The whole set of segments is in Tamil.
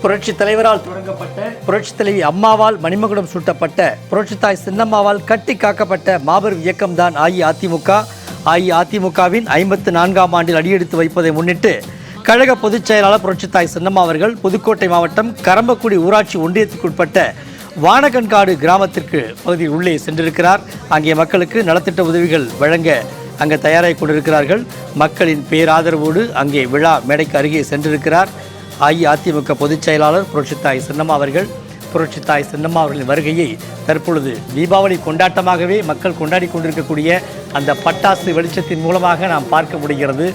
புரட்சி தலைவரால் தொடங்கப்பட்ட புரட்சி தலைவி அம்மாவால் மணிமகுடம் சூட்டப்பட்ட புரட்சித்தாய் சின்னம்மாவால் கட்டி காக்கப்பட்ட மாபெரும் இயக்கம்தான் அஇஅதிமுக. அஇஅதிமுகவின் 54ஆம் ஆண்டில் அடியெடுத்து வைப்பதை முன்னிட்டு கழக பொதுச் செயலாளர் புரட்சித்தாய் சின்னம்மா அவர்கள் புதுக்கோட்டை மாவட்டம் கரம்பக்குடி ஊராட்சி ஒன்றியத்துக்குட்பட்ட வானகன்காடு கிராமத்திற்கு பகுதியில் உள்ளே சென்றிருக்கிறார். அங்கே மக்களுக்கு நலத்திட்ட உதவிகள் வழங்க அங்கே தயாராகி கொண்டிருக்கிறார்கள். மக்களின் பேராதரவோடு அங்கே விழா மேடைக்கு அருகே சென்றிருக்கிறார் அஇஅதிமுக பொதுச் செயலாளர் புரட்சித்தாய் சின்னம்மா அவர்கள். புரட்சித்தாய் சின்னம்மா அவர்களின் வருகையை தற்பொழுது தீபாவளி கொண்டாட்டமாகவே மக்கள் கொண்டாடி கொண்டிருக்கக்கூடிய அந்த பட்டாசு வெளிச்சத்தின் மூலமாக நாம் பார்க்க முடிகிறது.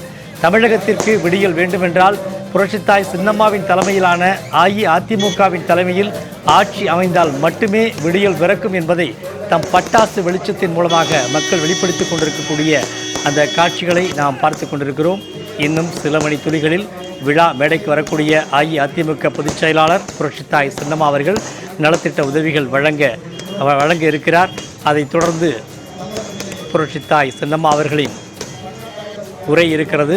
தமிழகத்திற்கு விடியல் வேண்டுமென்றால் புரட்சித்தாய் சின்னம்மாவின் தலைமையிலான அஇஅதிமுகவின் தலைமையில் ஆட்சி அமைந்தால் மட்டுமே விடியல் பிறக்கும் என்பதை தம் பட்டாசு வெளிச்சத்தின் மூலமாக மக்கள் வெளிப்படுத்திக் கொண்டிருக்கக்கூடிய அந்த காட்சிகளை நாம் பார்த்து கொண்டிருக்கிறோம். இன்னும் சில மணி துளிகளில் விழா மேடைக்கு வரக்கூடிய அஇஅதிமுக பொதுச் செயலாளர் புரட்சித்தாய் சின்னம்மா அவர்கள் நலத்திட்ட உதவிகள் வழங்க இருக்கிறார். அதைத் தொடர்ந்து புரட்சித்தாய் சின்னம்மா அவர்களின் உரை இருக்கிறது.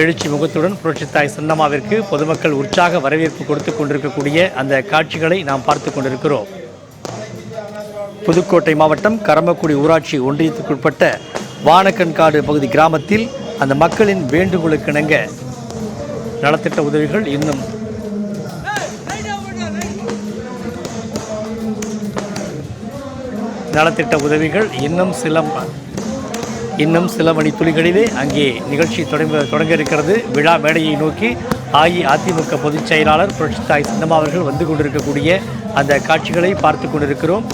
எழுச்சி முகத்துடன் புரட்சித்தாய் சின்னம்மாவிற்கு பொதுமக்கள் உற்சாக வரவேற்பு கொடுத்து கொண்டிருக்கக்கூடிய அந்த காட்சிகளை நாம் பார்த்து கொண்டிருக்கிறோம். புதுக்கோட்டை மாவட்டம் கரம்பக்குடி ஊராட்சி ஒன்றியத்துக்குட்பட்ட வானகன்காடு பகுதி கிராமத்தில் அந்த மக்களின் வேண்டுகோளுக்கு இணங்க நலத்திட்ட உதவிகள் இன்னும் சில மணி துளிகளிலே அங்கே நிகழ்ச்சி தொடங்க இருக்கிறது. விழா மேடையை நோக்கி அஇஅதிமுக பொதுச் செயலாளர் புரட்சித்தாய் சின்னம்மா அவர்கள் வந்து கொண்டிருக்கக்கூடிய அந்த காட்சிகளை பார்த்து கொண்டிருக்கிறோம்.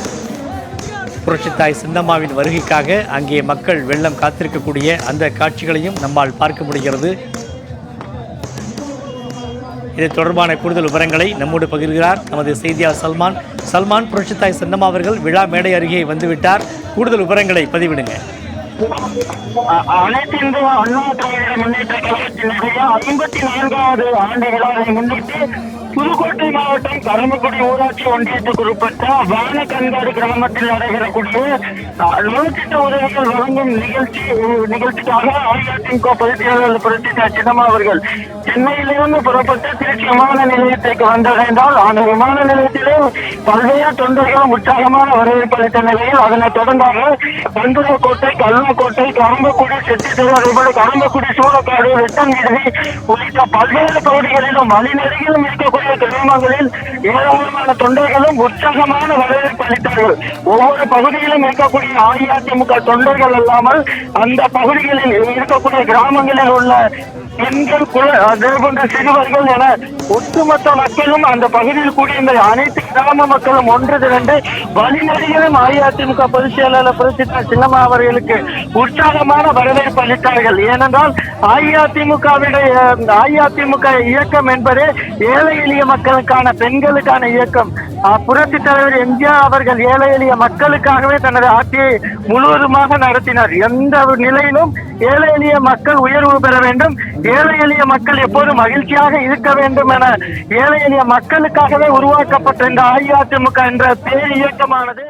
புரட்சித்தாய் சின்னம்மாவின் வருகைக்காக அங்கே மக்கள் வெள்ளம் காத்திருக்கக்கூடிய அந்த காட்சிகளையும் நம்மால் பார்க்க முடிகிறது. இது தொடர்பான கூடுதல் விவரங்களை நம்மோடு பகிர்கிறார் நமது செய்தியாளர் சல்மான். புரட்சித்தாய் சின்னம்மா அவர்கள் விழா மேடை அருகே வந்துவிட்டார். கூடுதல் விவரங்களை பதிவிடுங்க. அனைத்து இந்திய அண்ணா திராவிட முன்னேற்ற கழகத்தினுடைய 54வது ஆண்டு விழாவை முன்னிட்டு புதுக்கோட்டை மாவட்டம் கரம்பக்குடி ஊராட்சி ஒன்றியத்துக்கு உட்பட்ட வானகன்காடு கிராமத்தில் நடைபெறக்கூடிய நலத்திட்ட உதவிகள் வழங்கும் நிகழ்ச்சிக்காக அஇஅதிமுக பொதுச் செயலாளர் புரட்சித்தாய் சின்னம்மா அவர்கள் சென்னையிலிருந்து புறப்பட்டு திருச்சி விமான நிலையத்திற்கு வந்தடைந்தால் அந்த விமான நிலையத்திலே பல்வேறு தொண்டர்களும் உற்சாகமான வரவேற்பு அளித்த நிலையில் அதனைத் தொடர்ந்தாக பண்புலக்கோட்டை, கல்வக்கோட்டை, கரம்பக்குடி, செட்டித்தேவர், கரம்பக்குடி, சூளக்காடு, வெட்டன்வீதி உள்ளிட்ட பல்வேறு பகுதிகளிலும் வழிநெடுகிலும் இருக்கக்கூடிய கிராமங்களில் ஏராளமான தொண்டர்களும் உற்சாகமான வரவேற்பு அளித்தார்கள். ஒவ்வொரு பகுதியிலும் இருக்கக்கூடிய அஇஅதிமுக தொண்டர்கள் அல்லாமல் அந்த பகுதிகளில் இருக்கக்கூடிய கிராமங்களில் உள்ள பெண்கள், அதே போன்ற சிறுவர்கள் என ஒட்டுமொத்த மக்களும் அந்த பகுதியில் கூடியிருந்த அனைத்து கிராம மக்களும் ஒன்று திரண்டு வழிநெடுகிலும் அஇஅதிமுக பொதுச் செயலாளர் புரட்சித்தாய் சின்னம்மா அவர்களுக்கு உற்சாகமான வரவேற்பு அளித்தார்கள். ஏனென்றால் அஇஅதிமுக இயக்கம் என்பது ஏழை எளிய மக்களுக்கான, பெண்களுக்கான இயக்கம். புரட்சி தலைவர் எம்ஜிஆர் அவர்கள் ஏழை எளிய மக்களுக்காகவே தனது ஆட்சியை முழுவதுமாக நடத்தினார். எந்த நிலையிலும் ஏழை எளிய மக்கள் உயர்வு பெற வேண்டும், ஏழை எளிய மக்கள் எப்போதும் மகிழ்ச்சியாக இருக்க வேண்டும் என ஏழை எளிய மக்களுக்காகவே உருவாக்கப்பட்ட இந்த அஇஅதிமுக என்ற பேர் இயக்கமானது